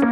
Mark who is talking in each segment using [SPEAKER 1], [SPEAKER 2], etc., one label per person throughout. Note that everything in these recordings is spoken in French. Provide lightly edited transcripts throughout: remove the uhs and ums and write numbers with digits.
[SPEAKER 1] Hier,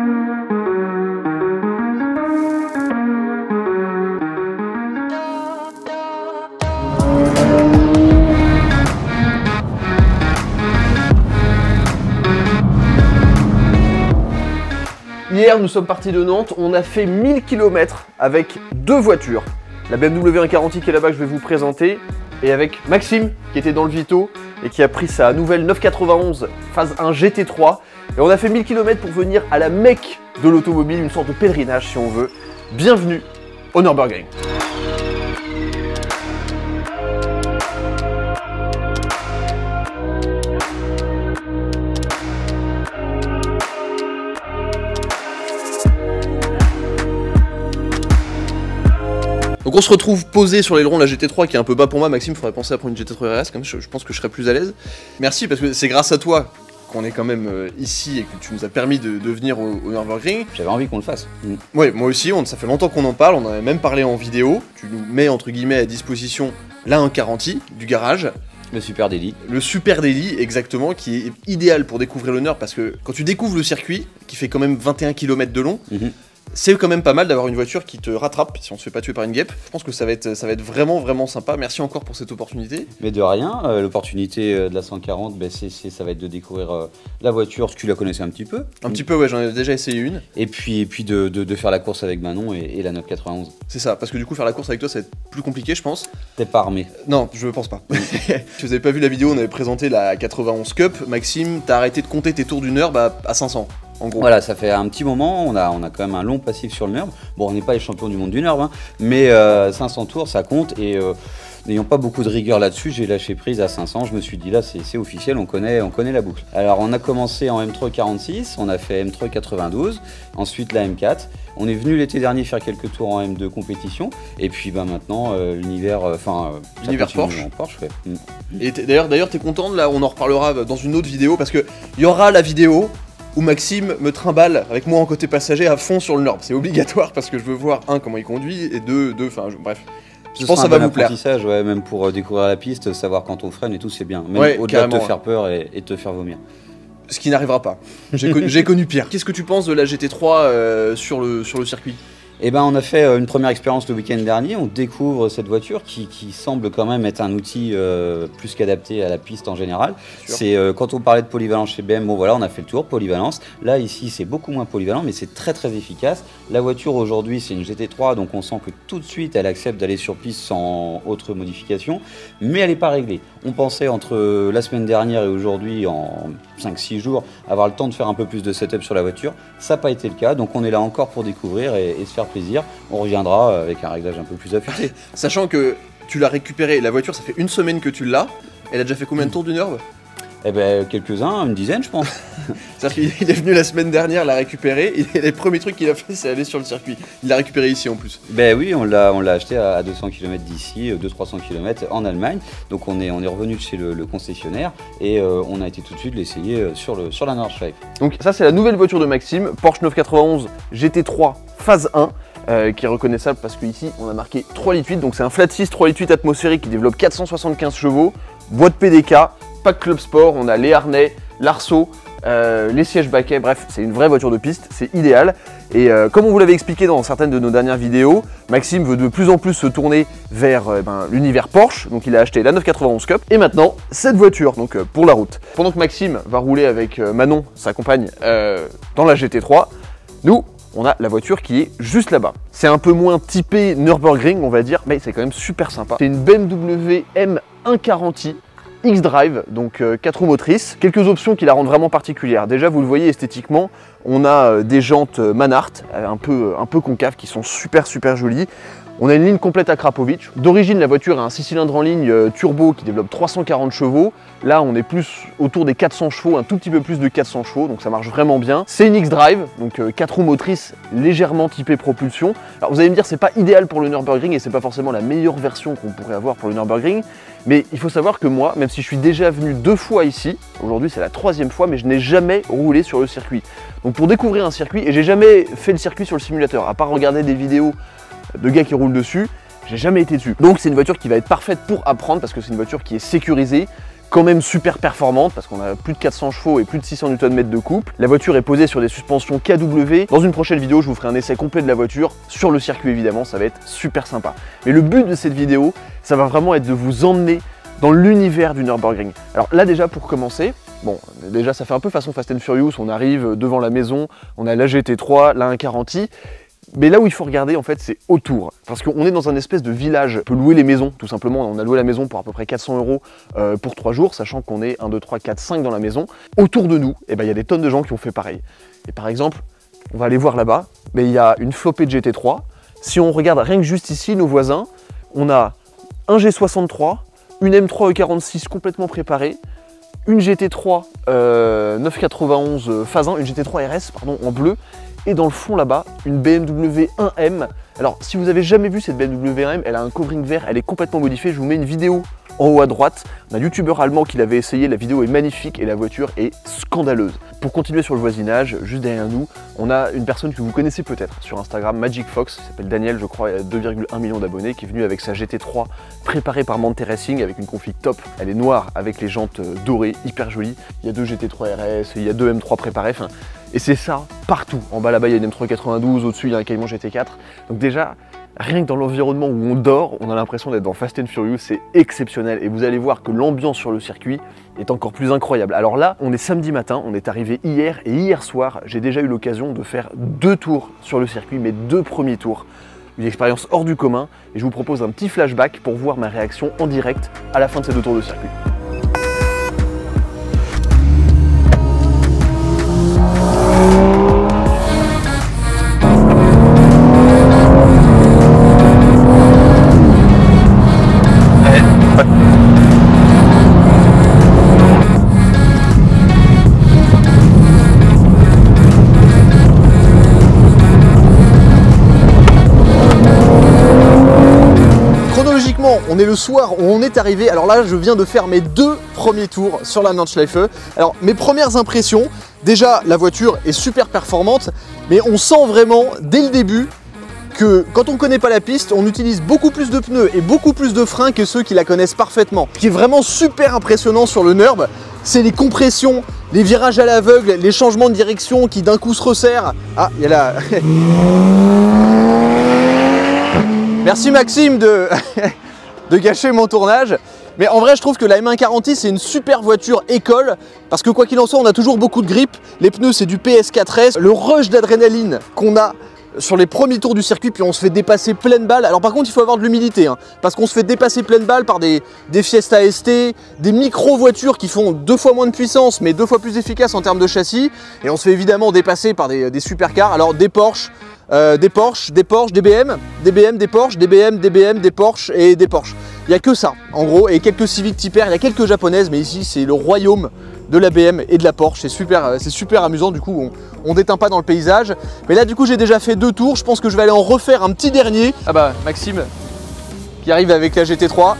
[SPEAKER 1] nous sommes partis de Nantes, on a fait 1000 km avec deux voitures. La BMW 140i qui est là-bas que je vais vous présenter, et avec Maxime qui était dans le Vito et qui a pris sa nouvelle 991 phase 1 GT3. Et on a fait 1000 km pour venir à la Mecque de l'automobile, une sorte de pèlerinage si on veut. Bienvenue au Nürburgring. Donc on se retrouve posé sur l'aileron de la GT3 qui est un peu bas pour moi. Maxime, faudrait penser à prendre une GT3 RS, comme je pense que je serais plus à l'aise. Merci parce que c'est grâce à toi qu'on est quand même ici et que tu nous as permis de venir au Nürburgring.
[SPEAKER 2] J'avais envie qu'on le fasse.
[SPEAKER 1] Ouais, moi aussi, ça fait longtemps qu'on en parle, on en avait même parlé en vidéo. Tu nous mets entre guillemets à disposition la 140i du garage.
[SPEAKER 2] Le Super Daily. Le
[SPEAKER 1] Super Daily, exactement, qui est idéal pour découvrir le Nürb parce que quand tu découvres le circuit, qui fait quand même 21 km de long, c'est quand même pas mal d'avoir une voiture qui te rattrape si on se fait pas tuer par une guêpe. Je pense que ça va être vraiment sympa. Merci encore pour cette opportunité.
[SPEAKER 2] Mais de rien, l'opportunité de la 140, ça va être de découvrir la voiture, parce que tu la connaissais un petit peu.
[SPEAKER 1] Un petit peu, ouais, j'en ai déjà essayé une.
[SPEAKER 2] Et puis de faire la course avec Manon et la 991.
[SPEAKER 1] C'est ça, parce que du coup faire la course avec toi ça va être plus compliqué je pense.
[SPEAKER 2] T'es pas armé.
[SPEAKER 1] Non, je pense pas. Si vous avez pas vu la vidéo, on avait présenté la 91 Cup. Maxime, t'as arrêté de compter tes tours du Nürb à 500. En gros.
[SPEAKER 2] Voilà, ça fait un petit moment, on a quand même un long passif sur le Nürb. Bon, on n'est pas les champions du monde du Nürb, hein, mais 500 tours, ça compte. Et n'ayant pas beaucoup de rigueur là-dessus, j'ai lâché prise à 500. Je me suis dit là, c'est officiel, on connaît la boucle. Alors, on a commencé en M3 46, on a fait M3 92, ensuite la M4. On est venu l'été dernier faire quelques tours en M2 compétition. Et puis maintenant, l'univers Porsche. Ouais.
[SPEAKER 1] Et d'ailleurs, t'es content, là, on en reparlera dans une autre vidéo, parce qu'il y aura la vidéo où Maxime me trimballe avec moi en côté passager à fond sur le Nürb. C'est obligatoire parce que je veux voir, comment il conduit, et deux, bref. Je pense que ça va vous plaire.
[SPEAKER 2] Ouais, même pour découvrir la piste, savoir quand on freine et tout, c'est bien. Même au-delà de te faire peur et te faire vomir.
[SPEAKER 1] Ce qui n'arrivera pas. J'ai connu pire. Qu'est-ce que tu penses de la GT3 sur le circuit ?
[SPEAKER 2] Eh ben, on a fait une première expérience le week-end dernier, on découvre cette voiture qui semble quand même être un outil plus qu'adapté à la piste en général. C'est quand on parlait de polyvalence chez BM, bon voilà, on a fait le tour, polyvalence. Là, ici, c'est beaucoup moins polyvalent, mais c'est très efficace. La voiture aujourd'hui, c'est une GT3, donc on sent que tout de suite, elle accepte d'aller sur piste sans autre modification, mais elle n'est pas réglée. On pensait entre la semaine dernière et aujourd'hui, en 5-6 jours, avoir le temps de faire un peu plus de setup sur la voiture. Ça n'a pas été le cas, donc on est là encore pour découvrir et se faire plaisir. On reviendra avec un réglage un peu plus affûté.
[SPEAKER 1] Sachant que tu l'as récupéré, la voiture, ça fait une semaine que tu l'as. Elle a déjà fait combien de tours du Nürb ?
[SPEAKER 2] Eh ben, quelques-uns, une dizaine, je pense.
[SPEAKER 1] C'est-à-dire qu'il est venu la semaine dernière la récupérer, et les premiers trucs qu'il a fait, c'est aller sur le circuit. Il l'a récupéré ici en plus.
[SPEAKER 2] Ben oui, on l'a acheté à 200 km d'ici, 200-300 km en Allemagne. Donc on est revenu chez le concessionnaire et on a été tout de suite l'essayer sur la Nordschleife.
[SPEAKER 1] Donc ça, c'est la nouvelle voiture de Maxime, Porsche 991 GT3 phase 1. Qui est reconnaissable parce qu'ici on a marqué 3,8 litres, donc c'est un flat 6 3,8 litres atmosphérique qui développe 475 chevaux, boîte PDK, pack Club Sport, on a les harnais, l'arceau, les sièges baquets, bref c'est une vraie voiture de piste, c'est idéal. Et comme on vous l'avait expliqué dans certaines de nos dernières vidéos, Maxime veut de plus en plus se tourner vers l'univers Porsche, donc il a acheté la 991 Cup et maintenant cette voiture donc pour la route. Pendant que Maxime va rouler avec Manon, sa compagne, dans la GT3, nous on a la voiture qui est juste là-bas. C'est un peu moins typé Nürburgring, on va dire, mais c'est quand même super sympa. C'est une BMW M140i X-Drive, donc 4 roues motrices. Quelques options qui la rendent vraiment particulière. Déjà, vous le voyez esthétiquement, on a des jantes Manhart, un peu concaves, qui sont super jolies. On a une ligne complète à Krapovic. D'origine, la voiture a un 6 cylindres en ligne turbo qui développe 340 chevaux. Là, on est plus autour des 400 chevaux, un tout petit peu plus de 400 chevaux, donc ça marche vraiment bien. C'est une X-Drive, donc 4 roues motrices légèrement typées propulsion. Alors vous allez me dire, c'est pas idéal pour le Nürburgring et c'est pas forcément la meilleure version qu'on pourrait avoir pour le Nürburgring. Mais il faut savoir que moi, même si je suis déjà venu 2 fois ici, aujourd'hui c'est la 3e fois, mais je n'ai jamais roulé sur le circuit. Donc pour découvrir un circuit, et j'ai jamais fait le circuit sur le simulateur, à part regarder des vidéos de gars qui roulent dessus, j'ai jamais été dessus. Donc c'est une voiture qui va être parfaite pour apprendre parce que c'est une voiture qui est sécurisée, quand même super performante parce qu'on a plus de 400 chevaux et plus de 600 Nm de couple. La voiture est posée sur des suspensions KW. Dans une prochaine vidéo, je vous ferai un essai complet de la voiture sur le circuit évidemment, ça va être super sympa. Mais le but de cette vidéo, ça va vraiment être de vous emmener dans l'univers du Nürburgring. Alors là déjà pour commencer, bon déjà ça fait un peu façon Fast and Furious, on arrive devant la maison, on a la GT3, la 140i. Mais là où il faut regarder en fait c'est autour, parce qu'on est dans un espèce de village, on peut louer les maisons tout simplement, on a loué la maison pour à peu près 400 € pour 3 jours, sachant qu'on est 1, 2, 3, 4, 5 dans la maison. Autour de nous, eh ben, y a des tonnes de gens qui ont fait pareil. Et par exemple, on va aller voir là-bas, mais il y a une flopée de GT3. Si on regarde rien que juste ici, nos voisins, on a un G63, une M3 E46 complètement préparée, une GT3 991 phase 1, une GT3 RS pardon, en bleu, et dans le fond là-bas, une BMW 1M. Alors si vous avez jamais vu cette BMW 1M, elle a un covering vert, elle est complètement modifiée, je vous mets une vidéo en haut à droite d'un youtubeur allemand qui l'avait essayé, la vidéo est magnifique et la voiture est scandaleuse. Pour continuer sur le voisinage, juste derrière nous, on a une personne que vous connaissez peut-être sur Instagram, Magic Fox, il s'appelle Daniel, je crois, il a 2,1 millions d'abonnés, qui est venu avec sa GT3 préparée par Monte Racing avec une config top. Elle est noire avec les jantes dorées, hyper jolie. Il y a 2 GT3 RS, il y a 2 M3 préparés, enfin, et c'est ça partout. En bas là-bas, il y a une M3 92, au-dessus, il y a un Cayman GT4. Donc déjà, rien que dans l'environnement où on dort, on a l'impression d'être dans Fast and Furious, c'est exceptionnel. Et vous allez voir que l'ambiance sur le circuit est encore plus incroyable. Alors là, on est samedi matin, on est arrivé hier, et hier soir, j'ai déjà eu l'occasion de faire 2 tours sur le circuit, mes 2 premiers tours. Une expérience hors du commun, et je vous propose un petit flashback pour voir ma réaction en direct à la fin de ces 2 tours de circuit. On est le soir où on est arrivé, alors là je viens de faire mes 2 premiers tours sur la Nordschleife. Alors mes premières impressions, déjà la voiture est super performante, mais on sent vraiment dès le début que quand on ne connaît pas la piste, on utilise beaucoup plus de pneus et beaucoup plus de freins que ceux qui la connaissent parfaitement. Ce qui est vraiment super impressionnant sur le Nürb, c'est les compressions, les virages à l'aveugle, les changements de direction qui d'un coup se resserrent. Ah, il y a là... Merci Maxime de gâcher mon tournage. Mais en vrai, je trouve que la M140i, c'est une super voiture école. Parce que quoi qu'il en soit, on a toujours beaucoup de grip. Les pneus, c'est du PS4S. Le rush d'adrénaline qu'on a sur les premiers tours du circuit, puis on se fait dépasser pleine balle. Alors par contre, il faut avoir de l'humilité, hein, parce qu'on se fait dépasser pleine balle par des Fiesta ST, des micro-voitures qui font 2 fois moins de puissance, mais 2 fois plus efficaces en termes de châssis. Et on se fait évidemment dépasser par des supercars. Alors des Porsche, des BM, des Porsche, des BM, des Porsche et des Porsche. Il n'y a que ça, en gros, et quelques Civic Type R, il y a quelques japonaises, mais ici c'est le royaume de la BM et de la Porsche. C'est super amusant, du coup on déteint pas dans le paysage. Mais là du coup j'ai déjà fait 2 tours, je pense que je vais aller en refaire un petit dernier. Ah bah Maxime qui arrive avec la GT3.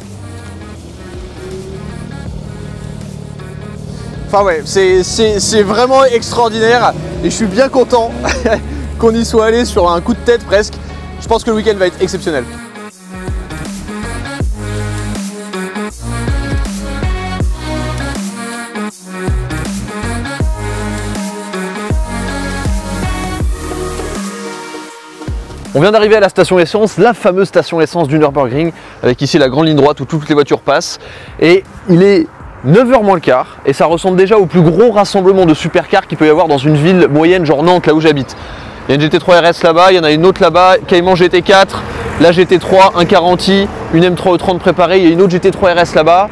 [SPEAKER 1] Enfin ouais, c'est vraiment extraordinaire et je suis bien content qu'on y soit allé sur un coup de tête presque. Je pense que le week-end va être exceptionnel. On vient d'arriver à la station essence, la fameuse station essence du Nürburgring, avec ici la grande ligne droite où toutes les voitures passent. Et il est 9h moins le quart, et ça ressemble déjà au plus gros rassemblement de supercars qu'il peut y avoir dans une ville moyenne, genre Nantes, là où j'habite. Il y a une GT3 RS là-bas, il y en a une autre là-bas, Cayman GT4, la GT3, 140i, une M3 E30 préparée, il y a une autre GT3 RS là-bas,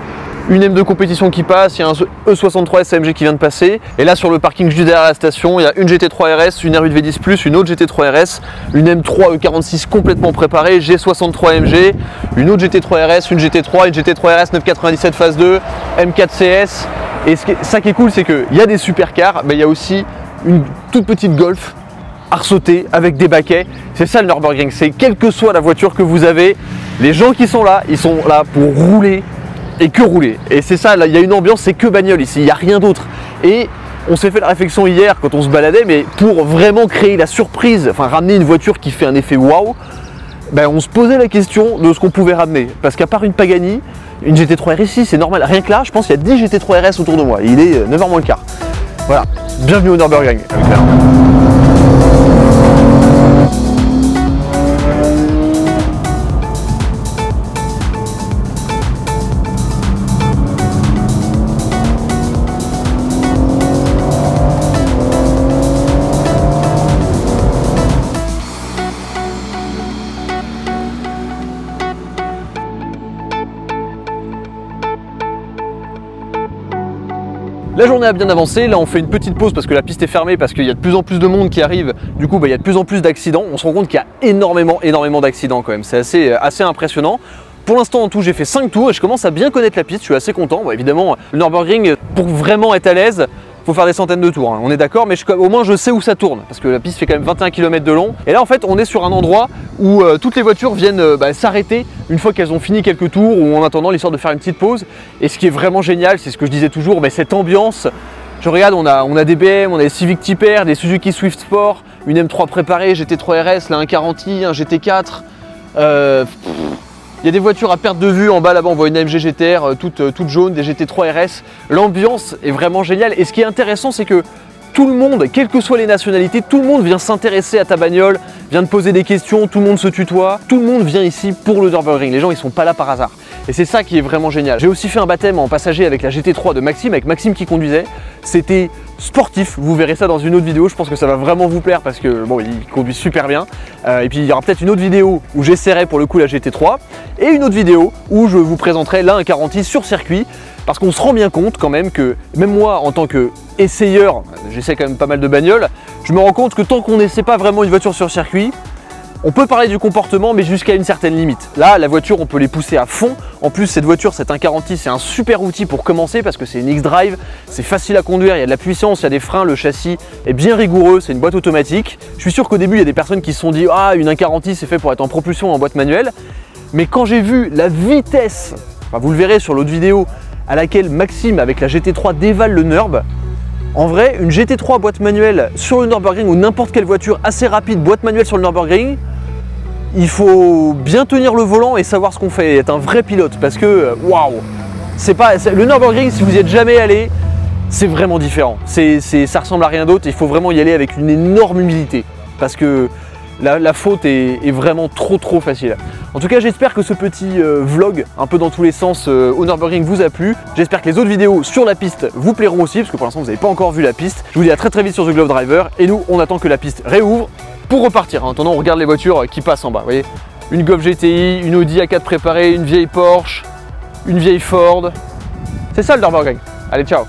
[SPEAKER 1] une M2 compétition qui passe, il y a un E63 SAMG qui vient de passer. Et là sur le parking juste derrière la station, il y a une GT3 RS, une R8 V10+, une autre GT3 RS, une M3 E46 complètement préparée, G63 MG, une autre GT3 RS, une GT3, une GT3 RS 997 phase 2, M4 CS. Et ça qui est cool, c'est qu'il y a des supercars, mais il y a aussi une toute petite Golf à ressauter avec des baquets. C'est ça le Nürburgring, c'est quelle que soit la voiture que vous avez, les gens qui sont là, ils sont là pour rouler et que rouler. Et c'est ça, là, il y a une ambiance, c'est que bagnole ici, il n'y a rien d'autre. Et on s'est fait la réflexion hier quand on se baladait, mais pour vraiment créer la surprise, enfin ramener une voiture qui fait un effet waouh, ben on se posait la question de ce qu'on pouvait ramener. Parce qu'à part une Pagani, Une GT3 RS ici, c'est normal. Rien que là, je pense qu'il y a 10 GT3 RS autour de moi. Il est 9h moins le quart. Voilà, bienvenue au Nürburgring. La journée a bien avancé, là on fait une petite pause parce que la piste est fermée, parce qu'il y a de plus en plus de monde qui arrive, du coup il y a de plus en plus d'accidents, on se rend compte qu'il y a énormément d'accidents quand même, c'est assez impressionnant. Pour l'instant en tout j'ai fait 5 tours et je commence à bien connaître la piste, je suis assez content. Bon, évidemment le Nürburgring, pour vraiment être à l'aise, faut faire des centaines de tours, hein. On est d'accord, mais au moins je sais où ça tourne, parce que la piste fait quand même 21 km de long. Et là en fait on est sur un endroit où toutes les voitures viennent s'arrêter une fois qu'elles ont fini quelques tours, ou en attendant l'histoire de faire une petite pause. Et ce qui est vraiment génial, c'est ce que je disais toujours, cette ambiance. Je regarde, on a des BM, on a des Civic Type R, des Suzuki Swift Sport, une M3 préparée, GT3 RS, là un 40i, un GT4. Il y a des voitures à perte de vue en bas, là-bas on voit une AMG GTR toute jaune, des GT3 RS. L'ambiance est vraiment géniale. Et ce qui est intéressant, c'est que tout le monde, quelles que soient les nationalités, tout le monde vient s'intéresser à ta bagnole, vient te poser des questions, tout le monde se tutoie, tout le monde vient ici pour le Nürburgring. Les gens ils sont pas là par hasard. Et c'est ça qui est vraiment génial. J'ai aussi fait un baptême en passager avec la GT3 de Maxime, avec Maxime qui conduisait. C'était sportif, vous verrez ça dans une autre vidéo, je pense que ça va vraiment vous plaire parce que bon, il conduit super bien. Et puis il y aura peut-être une autre vidéo où j'essaierai pour le coup la GT3 et une autre vidéo où je vous présenterai là un 40i sur circuit, parce qu'on se rend bien compte quand même que même moi en tant que essayeur, j'essaie quand même pas mal de bagnoles, je me rends compte que tant qu'on n'essaie pas vraiment une voiture sur circuit, on peut parler du comportement mais jusqu'à une certaine limite. Là la voiture on peut les pousser à fond. En plus cette voiture, c'est un 40i, c'est un super outil pour commencer parce que c'est une X-Drive, c'est facile à conduire, il y a de la puissance, il y a des freins, le châssis est bien rigoureux, c'est une boîte automatique. Je suis sûr qu'au début il y a des personnes qui se sont dit ah une 140i c'est fait pour être en propulsion en boîte manuelle. Mais quand j'ai vu la vitesse, enfin vous le verrez sur l'autre vidéo, à laquelle Maxime avec la GT3 dévale le Nurb, en vrai une GT3 boîte manuelle sur le Nürburgring ou n'importe quelle voiture assez rapide boîte manuelle sur le Nürburgring, il faut bien tenir le volant et savoir ce qu'on fait, et être un vrai pilote, parce que waouh, le Nürburgring, si vous y êtes jamais allé, c'est vraiment différent. Ça ressemble à rien d'autre. Il faut vraiment y aller avec une énorme humilité, parce que la faute est vraiment trop facile. En tout cas, j'espère que ce petit vlog, un peu dans tous les sens au Nürburgring, vous a plu. J'espère que les autres vidéos sur la piste vous plairont aussi, parce que pour l'instant vous n'avez pas encore vu la piste. Je vous dis à très vite sur The Glove Driver, et nous on attend que la piste réouvre pour repartir. En attendant, on regarde les voitures qui passent en bas. Vous voyez, une Golf GTI, une Audi A4 préparée, une vieille Porsche, une vieille Ford. C'est ça le Nürburgring. Allez, ciao.